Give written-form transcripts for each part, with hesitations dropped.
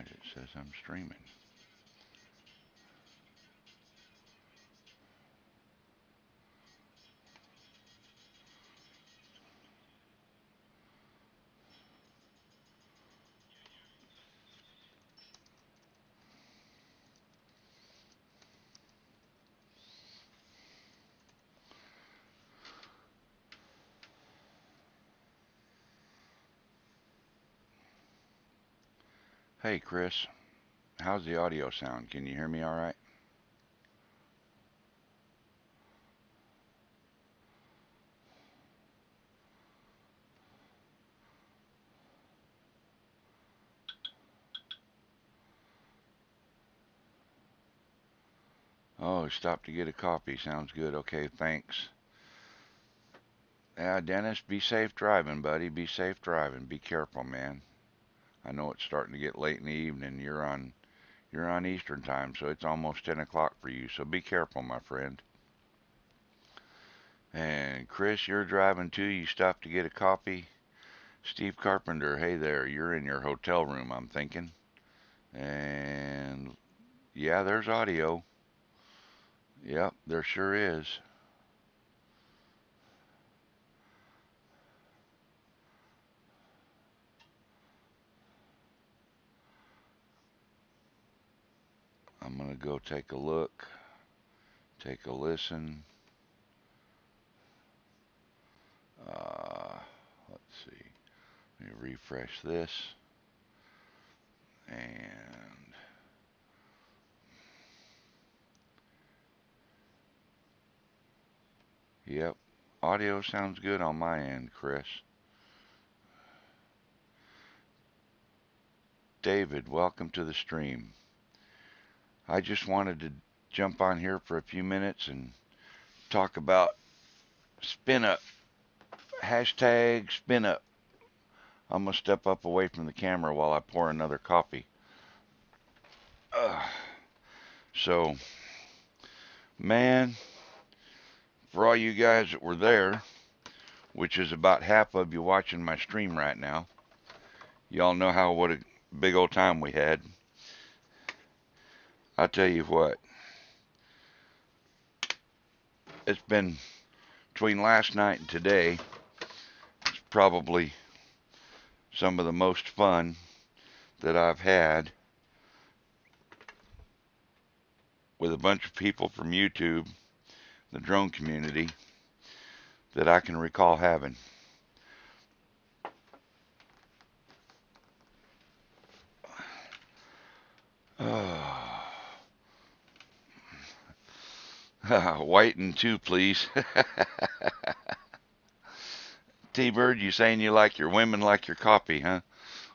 Alright, it says I'm streaming. Hey Chris, how's the audio sound? Can you hear me alright? Oh, stop to get a coffee. Sounds good. Okay, thanks. Yeah, Dennis, be safe driving, buddy. Be safe driving. Be careful, man. I know it's starting to get late in the evening. You're on Eastern time, so it's almost 10 o'clock for you. So be careful, my friend. And Chris, you're driving too. You stopped to get a coffee. Steve Carpenter, hey there. You're in your hotel room, I'm thinking. And yeah, there's audio. Yep, there sure is. I'm gonna go take a look, take a listen. Uh, let's see. Let me refresh this. And yep, audio sounds good on my end, Chris. David, welcome to the stream. I just wanted to jump on here for a few minutes and talk about SPINUP. Hashtag SPINUP. I'm gonna step up away from the camera while I pour another coffee. Uh, so, man, for all you guys that were there, which is about half of you watching my stream right now, y'all know what a big old time we had. I tell you what, it's been between last night and today, it's probably some of the most fun that I've had with a bunch of people from YouTube, the drone community, that I can recall having. White and two, please. T-Bird, you saying you like your women like your coffee, huh?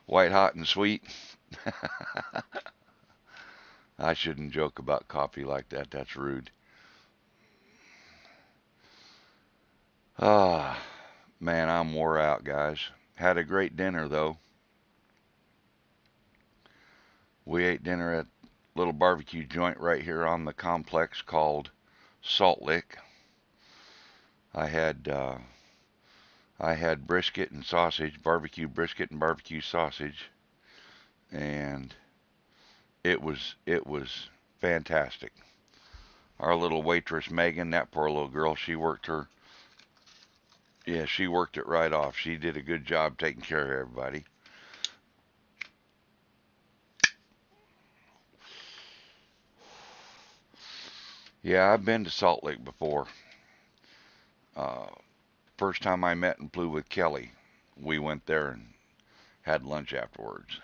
White, hot, and sweet. I shouldn't joke about coffee like that. That's rude. Ah, man, I'm wore out, guys. Had a great dinner, though. We ate dinner at a little barbecue joint right here on the complex called Salt Lick. I had uh, I had brisket and sausage, barbecue brisket and barbecue sausage, and it was fantastic. Our little waitress Megan, that poor little girl, she worked it right off. She did a good job taking care of everybody. Yeah, I've been to Salt Lake before. Uh, First time I met and flew with Kelly, we went there and had lunch afterwards.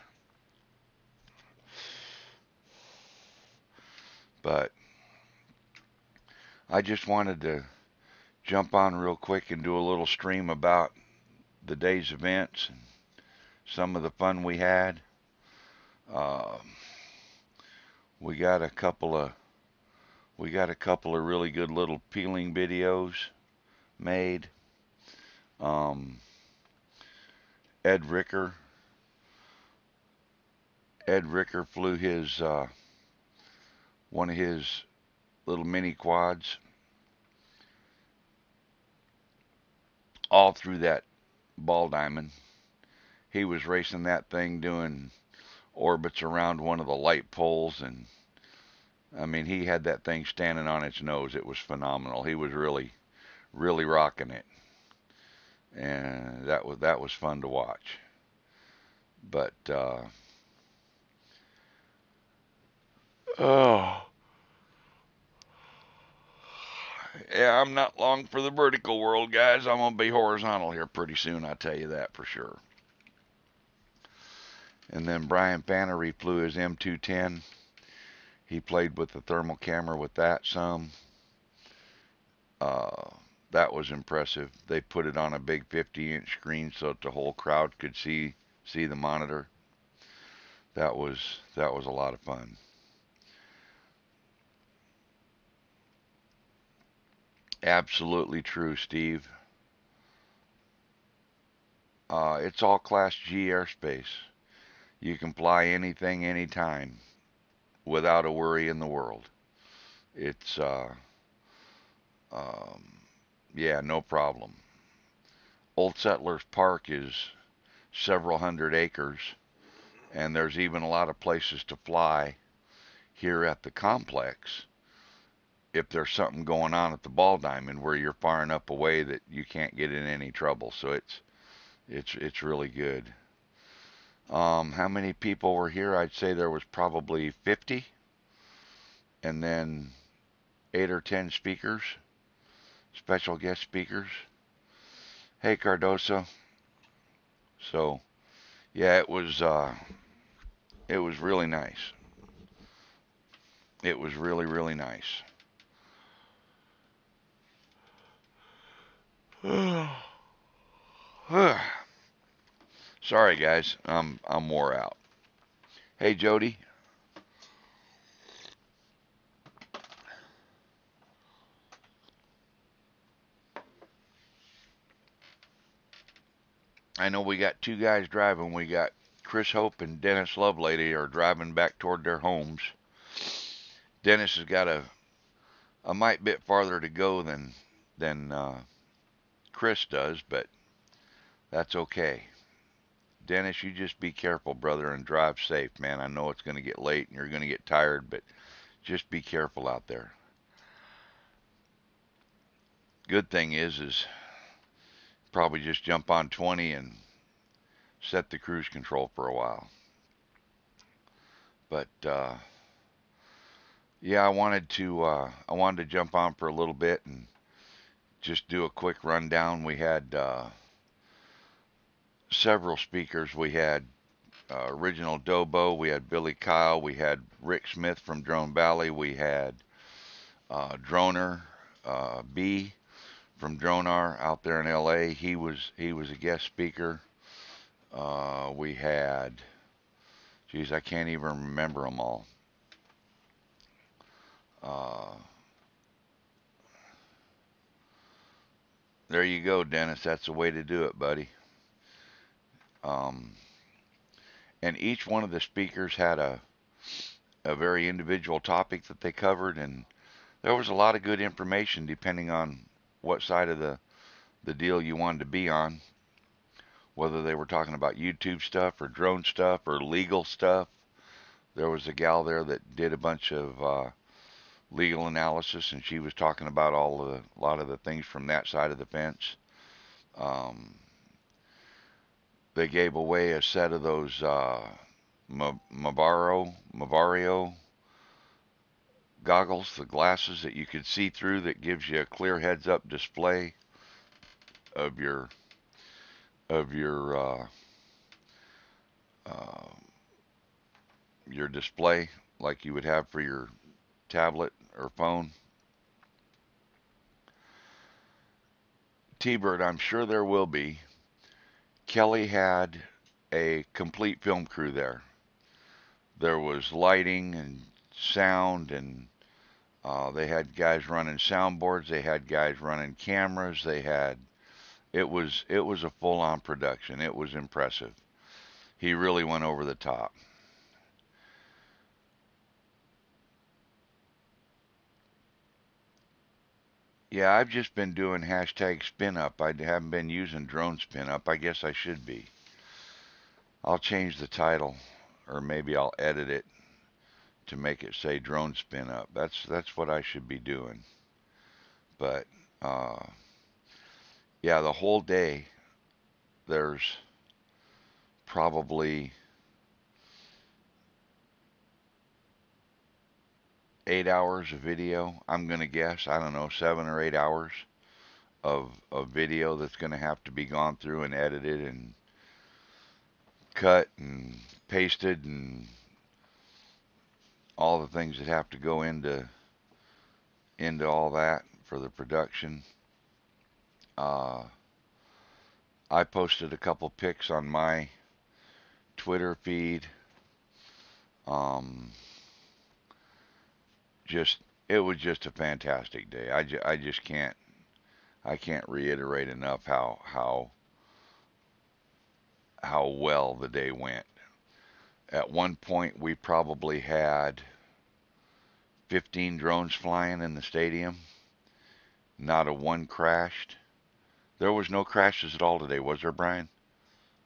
But I just wanted to jump on real quick and do a little stream about the day's events and some of the fun we had. Uh, we got a couple of really good little peeling videos made. Um, Ed Ricker Ed Ricker flew his one of his little mini quads all through that ball diamond. He was racing that thing doing orbits around one of the light poles, and I mean, he had that thing standing on its nose. It was phenomenal. He was really, really rocking it, and that was fun to watch. But oh, yeah, I'm not long for the vertical world, guys. I'm gonna be horizontal here pretty soon. I tell you that for sure. And then Brian Banner flew his M210. He played with the thermal camera with that some. Uh, that was impressive. They put it on a big 50-inch screen so that the whole crowd could see the monitor. That was a lot of fun. Absolutely true, Steve. It's all Class G airspace. You can fly anything, anytime, without a worry in the world. It's um, yeah, no problem. Old Settlers Park is several hundred acres, and there's even a lot of places to fly here at the complex if there's something going on at the ball diamond where you're far enough away that you can't get in any trouble. So it's really good. How many people were here? I'd say there was probably 50, and then 8 or 10 speakers, special guest speakers. Hey, Cardoso. So yeah, it was really nice. It was really, really nice. Sorry, guys. I'm wore out. Hey, Jody. I know we got two guys driving. We got Chris Hope and Dennis Lovelady are driving back toward their homes. Dennis has got a mite bit farther to go than Chris does, but that's okay. Dennis, you just be careful, brother, and drive safe, man. I know it's going to get late and you're going to get tired, but just be careful out there. Good thing is probably just jump on 20 and set the cruise control for a while. But yeah, I wanted to jump on for a little bit and just do a quick rundown. We had several speakers. We had Original Dobo, we had Billy Kyle, we had Rick Smith from Drone Valley, we had Droner B from Dronar out there in LA. He was a guest speaker. We had, geez, I can't even remember them all. Uh, there you go, Dennis. That's the way to do it, buddy. Um, and each one of the speakers had a very individual topic that they covered, and there was a lot of good information depending on what side of the deal you wanted to be on, whether they were talking about YouTube stuff or drone stuff or legal stuff. There was a gal there that did a bunch of legal analysis, and she was talking about a lot of the things from that side of the fence. Um, they gave away a set of those Mavario goggles, the glasses that you could see through, that gives you a clear heads-up display of your uh, your display like you would have for your tablet or phone. T-Bird, I'm sure there will be. Kelly had a complete film crew there. There was lighting and sound, and they had guys running soundboards. They had guys running cameras. It was a full-on production. It was impressive. He really went over the top. Yeah, I've just been doing hashtag SPINUP. I haven't been using DRONESPINUP. I guess I should be. I'll change the title. or maybe I'll edit it to make it say drone spin up. That's what I should be doing. But uh, yeah, the whole day there's probably 8 hours of video. I'm gonna guess. I don't know, 7 or 8 hours of video that's gonna have to be gone through and edited and cut and pasted and all the things that have to go into all that for the production. Uh, I posted a couple pics on my Twitter feed. Um, just it was just a fantastic day. I just can't reiterate enough how well the day went. At one point, we probably had 15 drones flying in the stadium. Not a one crashed. There was no crashes at all today, was there, Brian?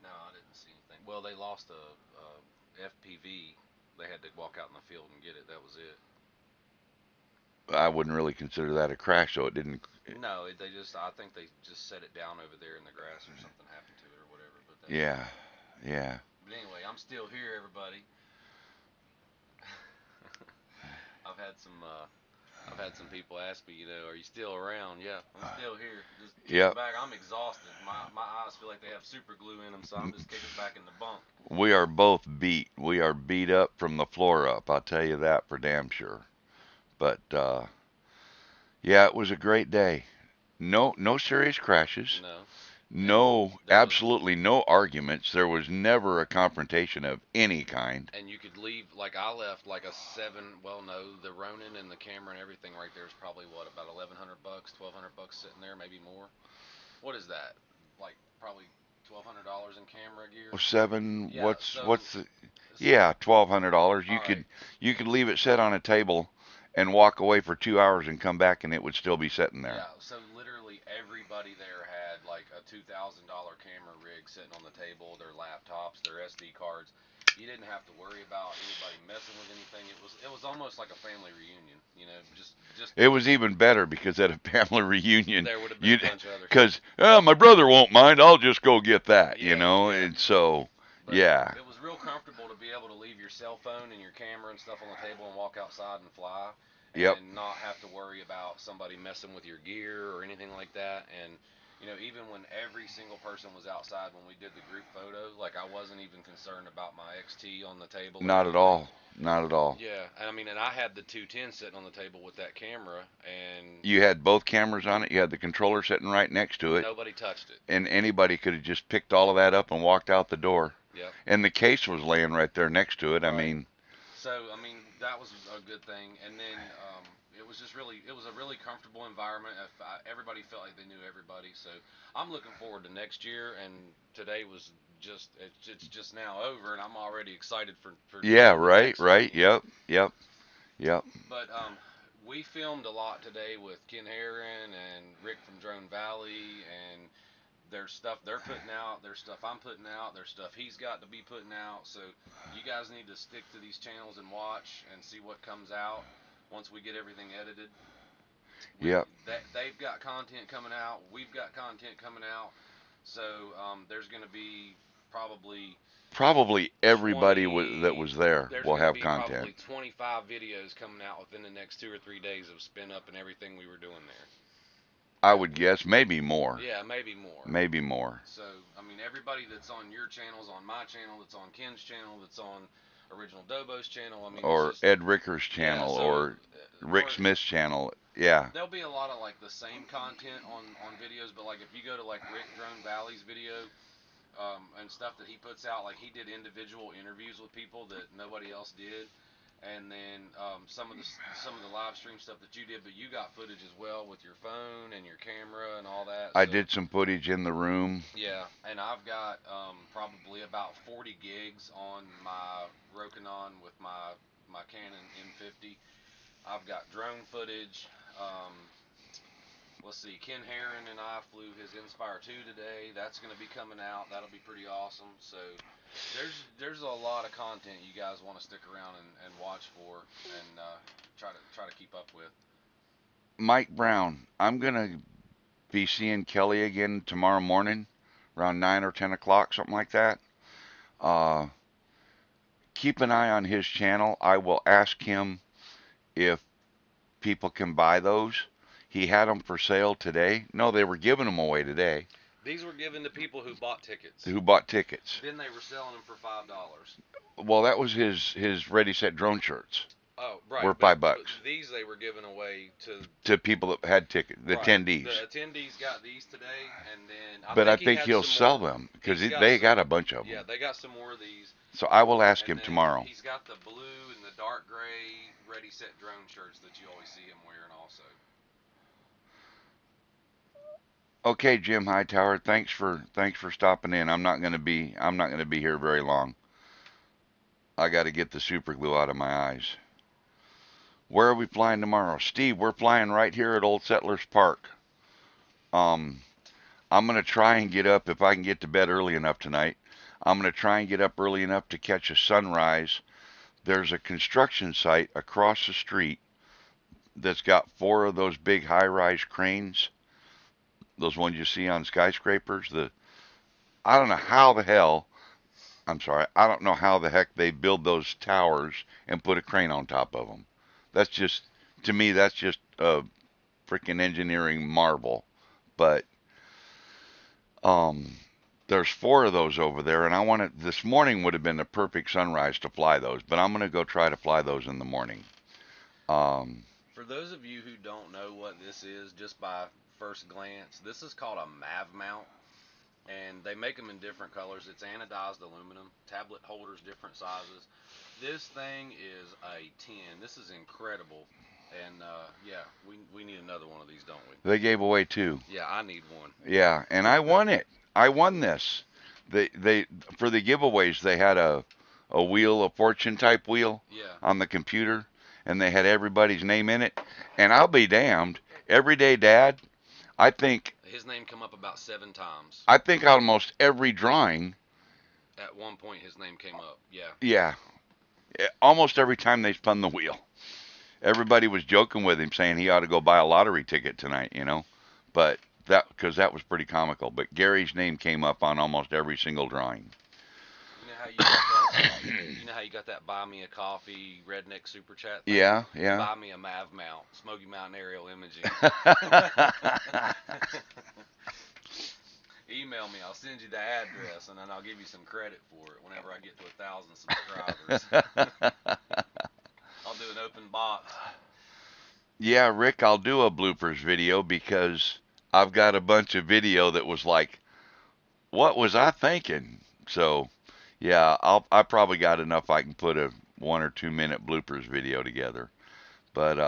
No, I didn't see anything. Well, they lost a FPV. They had to walk out in the field and get it. That was it. I wouldn't really consider that a crash, so it didn't. No, they just. I think they just set it down over there in the grass or something happened to it or whatever. But that's Yeah, fine. yeah. But anyway, I'm still here, everybody. I've had some. I've had some people ask me, are you still around? Yeah, I'm still here. Just kicking Yep. back. I'm exhausted. My eyes feel like they have super glue in them, so I'm just kicking back in the bunk. We are both beat. We are beat up from the floor up. I'll tell you that for damn sure. But yeah, it was a great day. No serious crashes. No, and No, there was absolutely no arguments. There was never a confrontation of any kind. and you could leave like I left like a seven. Well, no, the Ronin and the camera and everything right there is probably what about 1,100 bucks, 1,200 bucks sitting there, maybe more. What is that? Like probably $1,200 in camera gear. Seven. Yeah. What's the? So Yeah, $1,200. all right. You could leave it set on a table and walk away for 2 hours and come back and it would still be sitting there. Yeah, so literally everybody there had like a $2,000 camera rig sitting on the table, their laptops, their SD cards. You didn't have to worry about anybody messing with anything. It was almost like a family reunion, just It was even better because at a family reunion, there would have been you a bunch of other stuff. because my brother won't mind. I'll just go get that, Yeah, yeah. And so But yeah, it was real comfortable to be able to leave your cell phone and your camera and stuff on the table and walk outside and fly yep, and not have to worry about somebody messing with your gear or anything like that. And even when every single person was outside when we did the group photo, like I wasn't even concerned about my XT on the table or not at anything. all, not at all. Yeah, I mean, and I had the 210 sitting on the table with that camera, and You had both cameras on it. You had the controller sitting right next to it, nobody touched it. and anybody could have just picked all of that up and walked out the door. Yep. And the case was laying right there next to it. I Right. mean, So I mean that was a good thing, and then it was a really comfortable environment. Everybody felt like they knew everybody, so I'm looking forward to next year. And today was it's just now over, and I'm already excited for yeah, the right, next one. right, yep, yep, yep. But we filmed a lot today with Ken Herron and Rick from Drone Valley, and there's stuff they're putting out, there's stuff I'm putting out, there's stuff he's got to be putting out. So you guys need to stick to these channels and watch and see what comes out once we get everything edited. Yep. They've got content coming out, we've got content coming out. So there's going to be probably Probably everybody that 20 was there there's will going to have be content. probably 25 videos coming out within the next 2 or 3 days of spin up and everything we were doing there. I would guess maybe more. Yeah, maybe more. Maybe more. So, I mean, everybody that's on your channel's on my channel, that's on Ken's channel, that's on Original Dobo's channel. I mean, it's Or just, Ed Ricker's yeah, channel so, or Rick Smith's channel. Yeah. there'll be a lot of, like, the same content on videos, but, like, if you go to, like, Rick Drone Valley's video, and stuff that he puts out, like, he did individual interviews with people that nobody else did. And then some of the live stream stuff that you did, but you got footage as well with your phone and your camera and all that. I So did some footage in the room. yeah, and I've got probably about 40 gigs on my Rokinon with my Canon M50. I've got drone footage. Um, let's see, Ken Herron and I flew his Inspire 2 today. That's going to be coming out. That'll be pretty awesome. So there's a lot of content you guys want to stick around and watch for and try to keep up with. Mike Brown, I'm gonna be seeing Kelly again tomorrow morning, around 9 or 10 o'clock, something like that. Uh, keep an eye on his channel. I will ask him if people can buy those. He had them for sale today. No, they were giving them away today. These were given to people who bought tickets. Who bought tickets? Then they were selling them for $5. Well, that was his Ready Set Drone shirts. Oh, right. Were but, $5 but these they were giving away to people that had tickets, the right. attendees. The attendees got these today, and then But I he think had he'll some sell more. them because He's they some- got a bunch of them. Yeah, they got some more of these. So I will ask And him then tomorrow. He's got the blue and the dark gray Ready Set Drone shirts that you always see him wearing also. Okay, Jim Hightower, thanks for stopping in. I'm not gonna be here very long. I got to get the super glue out of my eyes. Where are we flying tomorrow? Steve, we're flying right here at Old Settlers Park. I'm gonna try and get up if I can get to bed early enough tonight. I'm gonna try and get up early enough to catch a sunrise. There's a construction site across the street that's got 4 of those big high-rise cranes. Those ones you see on skyscrapers. I don't know how the hell. I'm sorry. I don't know how the heck they build those towers and put a crane on top of them. That's just, to me, that's just a freaking engineering marvel. But there's 4 of those over there, and I wanted, this morning would have been the perfect sunrise to fly those, but I'm gonna go try to fly those in the morning. For those of you who don't know what this is, just by first glance, this is called a MAV mount, and they make them in different colors. It's anodized aluminum, tablet holders, different sizes. This thing is a 10. This is incredible, and yeah, we need another one of these, don't we? They gave away 2. Yeah, I need one. Yeah, and I won it. I won this. They for the giveaways they had a wheel, a fortune type wheel Yeah. on the computer, and they had everybody's name in it. And I'll be damned, Everyday Dad, I think His name come up about 7 times. I think almost every drawing. At one point, his name came up. Yeah. Yeah, almost every time they spun the wheel, everybody was joking with him, saying he ought to go buy a lottery ticket tonight, you know. But because that was pretty comical. But Gary's name came up on almost every single drawing. You know how you got that? You know how you got that buy me a coffee redneck super chat thing? Yeah, yeah. Buy me a MAV mount, Smokey Mountain Aerial Imaging. Email me. I'll send you the address, and then I'll give you some credit for it whenever I get to 1,000 subscribers. I'll do an open box. Yeah, Rick, I'll do a bloopers video because I've got a bunch of video that was like, what was I thinking? So, yeah, I probably got enough I can put a 1 or 2 minute bloopers video together. But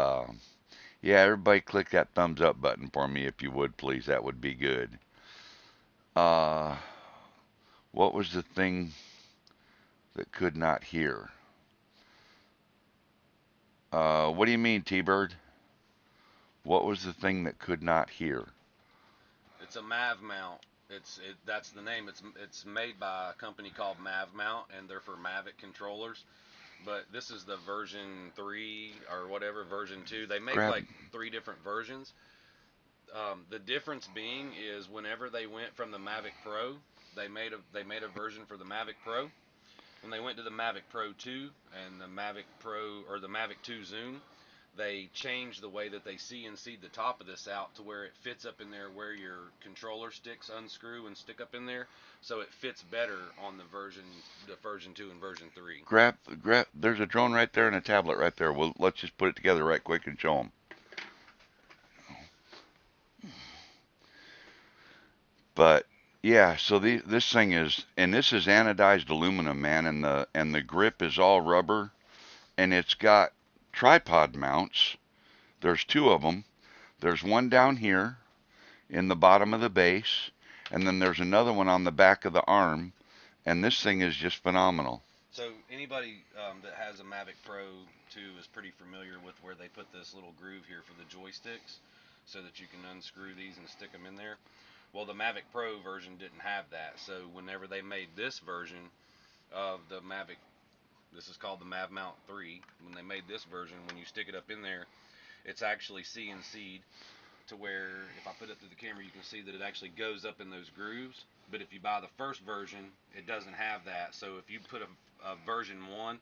yeah, everybody click that thumbs up button for me if you would, please. That would be good. What was the thing that could not hear? What do you mean, T-Bird? What was the thing that could not hear? It's a MAV mount. That's the name. It's made by a company called MAV Mount, and they're for Mavic controllers. But this is the version 3 or whatever, version 2. They make like 3 different versions. The difference being is whenever they went from the Mavic Pro, they made a version for the Mavic Pro. When they went to the Mavic Pro 2 and the Mavic Pro or the Mavic 2 Zoom, they changed the way that they CNC'd the top of this out to where it fits up in there where your controller sticks unscrew and stick up in there, so it fits better on the version 2 and version 3. Grab. There's a drone right there and a tablet right there. Well, let's just put it together right quick and show them. But yeah, so this thing is, and this is anodized aluminum, man, and the grip is all rubber, and it's got tripod mounts. There's 2 of them. There's one down here in the bottom of the base, and then there's another one on the back of the arm, and this thing is just phenomenal. So anybody that has a Mavic Pro 2 is pretty familiar with where they put this little groove here for the joysticks. so that you can unscrew these and stick them in there. Well, the Mavic Pro version didn't have that, so whenever they made this version of the Mavic, this is called the Mav Mount 3, when they made this version, when you stick it up in there, it's actually CNC'd to where if I put it through the camera, you can see that it actually goes up in those grooves. But if you buy the first version, it doesn't have that. So if you put a version 1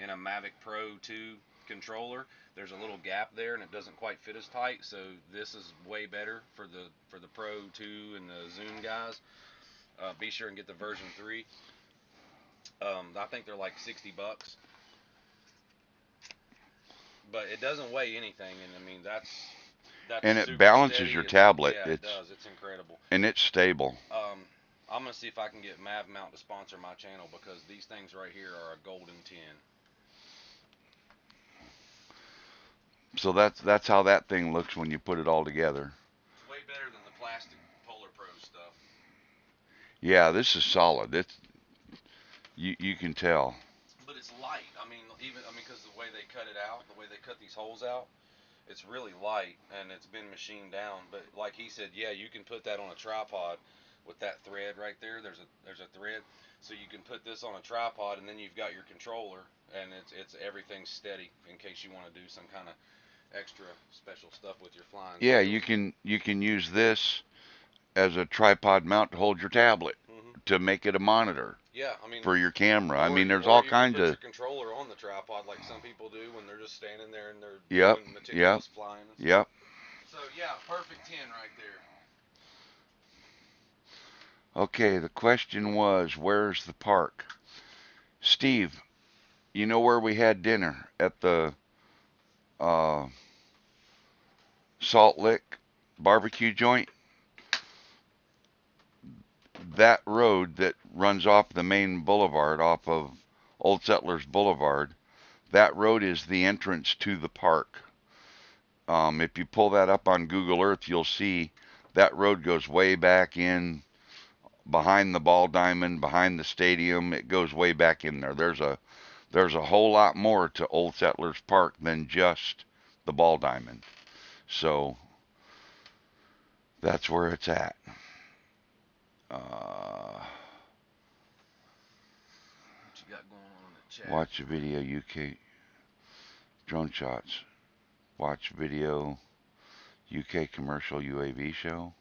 in a Mavic Pro 2 controller, there's a little gap there and it doesn't quite fit as tight. So this is way better for the Pro 2 and the Zoom guys. Be sure and get the version 3. I think they're like 60 bucks. But it doesn't weigh anything, and I mean that's And it super balances steady. your tablet. Yeah, it does. It's incredible. And it's stable. I'm gonna see if I can get Mav Mount to sponsor my channel because these things right here are a golden 10. So that's how that thing looks when you put it all together. It's way better than the plastic Polar Pro stuff. Yeah, this is solid. You can tell. But it's light. I mean, because the way they cut it out, the way they cut these holes out, it's really light and it's been machined down. But like he said, yeah, you can put that on a tripod with that thread right there. There's a thread, so you can put this on a tripod and then you've got your controller and it's everything's steady in case you want to do some kind of extra special stuff with your flying. Yeah, you can use this as a tripod mount to hold your tablet to make it a monitor. Yeah, I mean for your camera. I mean, there's or all you kinds can put of. your controller on the tripod like some people do when they're just standing there and they're Yep. doing meticulous flying. Yep. So yeah, perfect 10 right there. Okay, the question was, where's the park? Steve, you know where we had dinner at the uh, Salt Lick BBQ joint? That road that runs off the main boulevard, off of Old Settlers Boulevard, that road is the entrance to the park. If you pull that up on Google Earth, you'll see that road goes way back in behind the ball diamond, behind the stadium. It goes way back in there. There's a whole lot more to Old Settlers Park than just the ball diamond. So that's where it's at. What you got going on in the chat? Watch the video UK drone shots. Watch video UK commercial UAV show.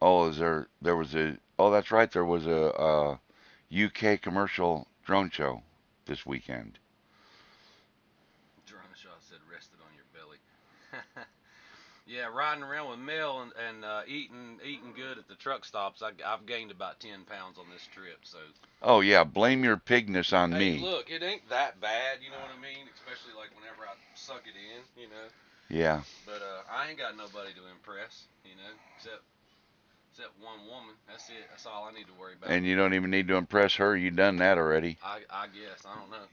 Oh, that's right, there was a UK commercial drone show this weekend. Drone said rested on your belly. Yeah, riding around with Mel and eating good at the truck stops. I've gained about 10 pounds on this trip. So. Oh yeah, blame your pigness on hey, me. Look, it ain't that bad. You know what I mean? Especially like whenever I suck it in. You know. Yeah. But I ain't got nobody to impress. You know, except one woman. That's it. That's all I need to worry about. And you don't even need to impress her. You done that already. I guess. I don't know.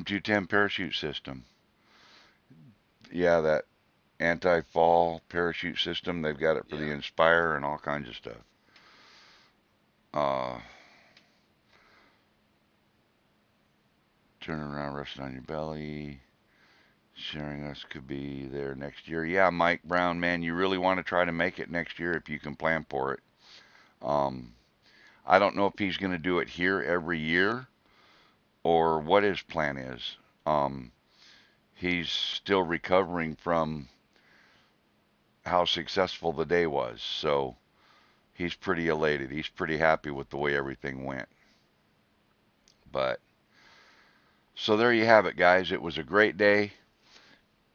M210 parachute system. Yeah, that anti-fall parachute system. They've got it for the Inspire and all kinds of stuff. Turn around, rest on your belly. Sharing us could be there next year. Yeah, Mike Brown, man, you really want to try to make it next year if you can plan for it. I don't know if he's going to do it here every year or what his plan is. He's still recovering from how successful the day was, so he's pretty elated. He's pretty happy with the way everything went. But so there you have it, guys. It was a great day.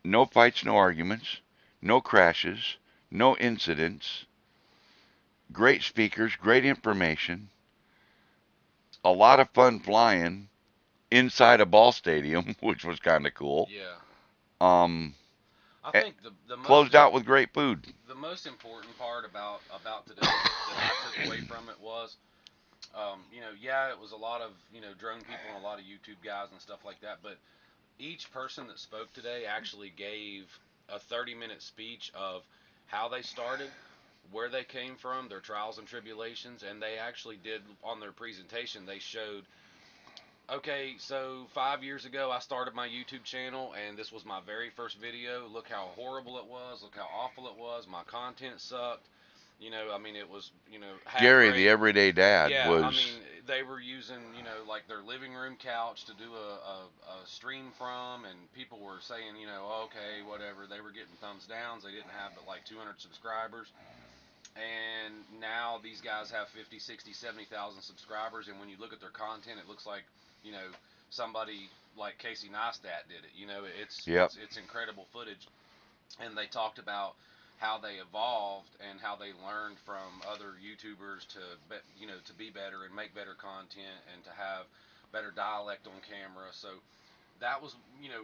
No fights, no arguments, no crashes, no incidents. Great speakers, great information. A lot of fun flying inside a ball stadium, which was kind of cool. Yeah. I think the closed out with great food. The most important part about today that I took away from it was, it was a lot of drone people and a lot of YouTube guys and stuff like that, but each person that spoke today actually gave a 30-minute speech of how they started, where they came from, their trials and tribulations, and they actually did on their presentation. They showed Okay, so 5 years ago I started my YouTube channel, and this was my very first video. Look how horrible it was. Look how awful it was. My content sucked. I mean, it was, half Gary, the rate. everyday dad, Yeah, I mean, was. they were using, like their living room couch to do a stream from, and people were saying, okay, whatever. They were getting thumbs downs. They didn't have but like 200 subscribers. And now these guys have 50, 60, 70,000 subscribers, and when you look at their content, it looks like, you know, somebody like Casey Neistat did it. It's Yep. it's it's incredible footage, and they talked about how they evolved and how they learned from other YouTubers to be better and make better content and to have better dialect on camera. So that was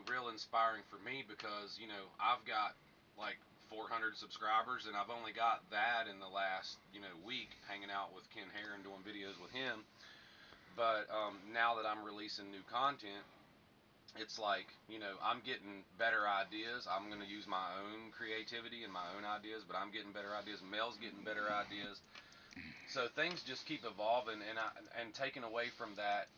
real inspiring for me because I've got like 400 subscribers, and I've only got that in the last week hanging out with Ken Hare and doing videos with him. But now that I'm releasing new content, it's like I'm getting better ideas. I'm going to use my own creativity and my own ideas, but I'm getting better ideas. Mel's getting better ideas. So things just keep evolving, and taken away from that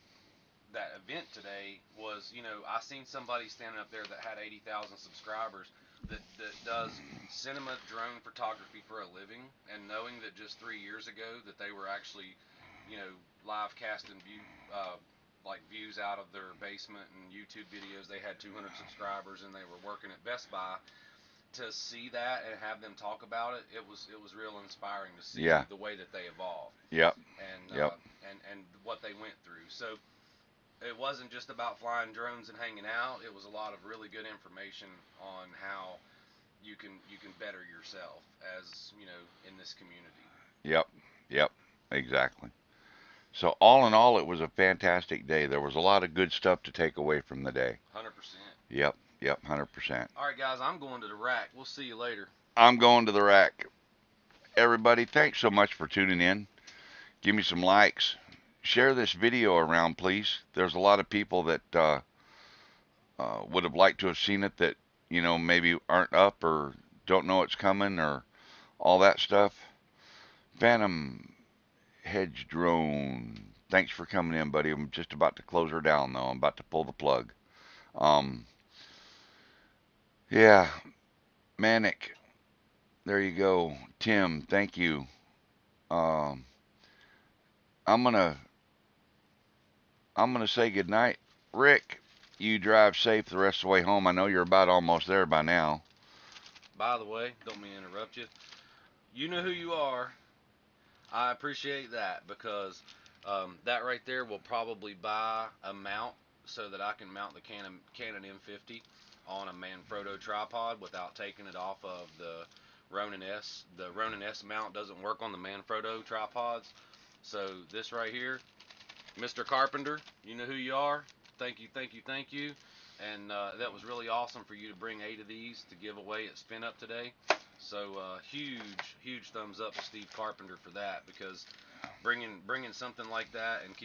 event today was, I seen somebody standing up there that had 80,000 subscribers that does cinema drone photography for a living, and knowing that just 3 years ago that they were actually, live casting views out of their basement and YouTube videos. They had 200 subscribers and they were working at Best Buy. To see that and have them talk about it, it was real inspiring to see Yeah. the way that they evolved Yep. and Yep. and what they went through. So it wasn't just about flying drones and hanging out. It was a lot of really good information on how you can better yourself as in this community. Yep. Yep. Exactly. So all in all, it was a fantastic day. There was a lot of good stuff to take away from the day. 100%. Yep. Yep. 100%. All right, guys, I'm going to the rack. We'll see you later. I'm going to the rack. Everybody, thanks so much for tuning in. Give me some likes. Share this video around, please. There's a lot of people that would have liked to have seen it that, maybe aren't up or don't know it's coming or all that stuff. Phantom Hedge Drone. Thanks for coming in, buddy. I'm just about to close her down, though. I'm about to pull the plug. Um, yeah, Manic. There you go. Tim, thank you. Um, I'm gonna I'm gonna say goodnight. Rick, you drive safe the rest of the way home. I know you're about almost there by now. By the way, don't mean to interrupt you. You know who you are. I appreciate that because that right there will probably buy a mount so that I can mount the Canon M50 on a Manfrotto tripod without taking it off of the Ronin S. The Ronin S mount doesn't work on the Manfrotto tripods. So this right here, Mr. Carpenter, you know who you are. Thank you, thank you, thank you. And that was really awesome for you to bring 8 of these to give away at SPINUP today. So huge, huge thumbs up to Steve Carpenter for that, because bringing something like that and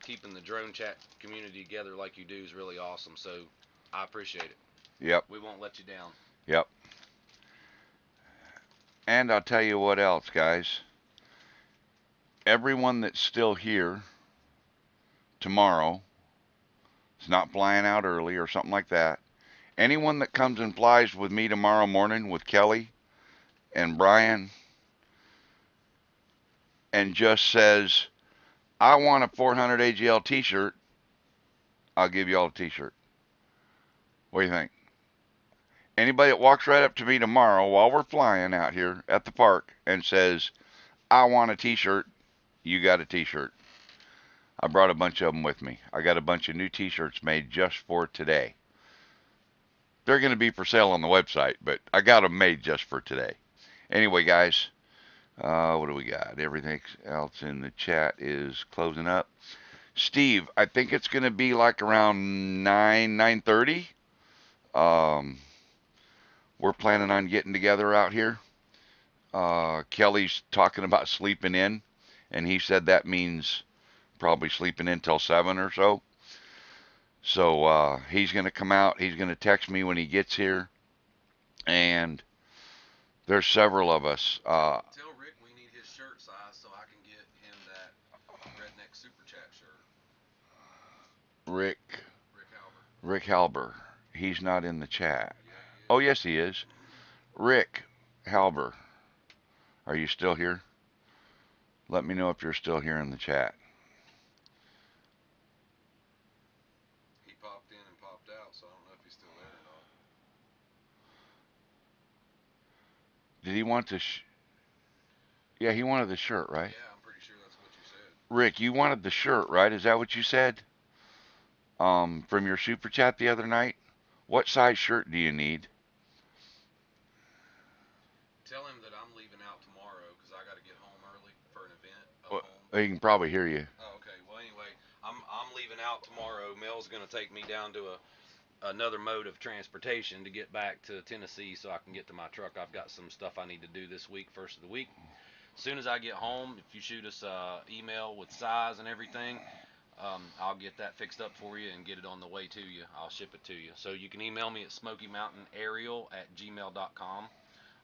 keeping the drone chat community together like you do is really awesome. So I appreciate it. Yep, We won't let you down. yep. And I'll tell you what else, guys. Everyone that's still here tomorrow is not flying out early or something like that. Anyone that comes and flies with me tomorrow morning with Kelly and Brian and just says, I want a 400 AGL t-shirt, I'll give you all a t-shirt. What do you think? Anybody that walks right up to me tomorrow while we're flying out here at the park and says, I want a t-shirt, you got a t-shirt. I brought a bunch of them with me. I got a bunch of new t-shirts made just for today. They're going to be for sale on the website, but I got them made just for today. Anyway, guys, what do we got? Everything else in the chat is closing up. Steve, I think it's going to be like around 9:30. Um, we're planning on getting together out here. Kelly's talking about sleeping in, and he said that means probably sleeping in till 7 or so. So he's going to come out. He's going to text me when he gets here, and there's several of us. Tell Rick we need his shirt size so I can get him that redneck super chat shirt. Rick Rick Halber. Halber. He's not in the chat. Yeah, he is. Oh, yes, he is. Rick Halber. Are you still here? Let me know if you're still here in the chat. He popped in and popped out, so I don't know if he's still there or not. Did he want the Yeah, he wanted the shirt, right? Yeah, I'm pretty sure that's what you said. Rick, you wanted the shirt, right? Is that what you said? From your super chat the other night? What size shirt do you need? Tell him that I'm leaving out tomorrow because I got to get home early for an event up Well, home. he can probably hear you. Oh, okay. Well, anyway, I'm leaving out tomorrow. Mel's gonna take me down to another mode of transportation to get back to Tennessee so I can get to my truck. I've got some stuff I need to do this week, first of the week. As soon as I get home, if you shoot us an email with size and everything, I'll get that fixed up for you and get it on the way to you. I'll ship it to you. So you can email me at smokeymountainaerial@gmail.com,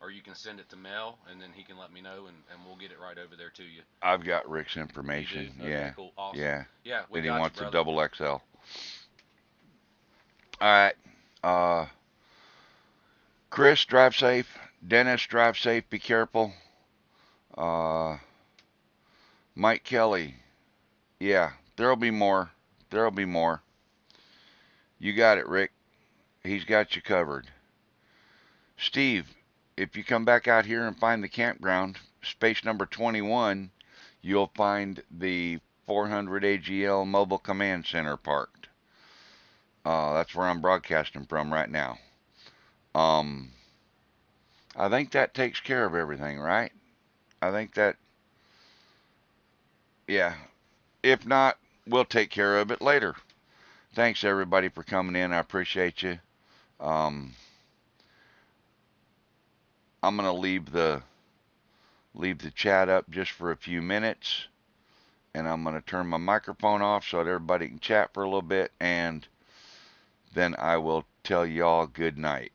or you can send it to Mel, and then he can let me know, and we'll get it right over there to you. I've got Rick's You information. do? Okay, Yeah. cool. Awesome. Yeah. Yeah, we And he got wants you, a brother. double XL. All right. Chris, drive safe. Dennis, drive safe. Be careful. Mike Kelly. Yeah, there'll be more. There'll be more. You got it, Rick. He's got you covered. Steve, if you come back out here and find the campground, space number 21, you'll find the 400 AGL Mobile Command Center parked. That's where I'm broadcasting from right now. I think that takes care of everything, right? I think that, yeah. If not, we'll take care of it later. Thanks everybody for coming in. I appreciate you. Um, I'm gonna leave the chat up just for a few minutes, and I'm gonna turn my microphone off so that everybody can chat for a little bit, and then I will tell y'all good night.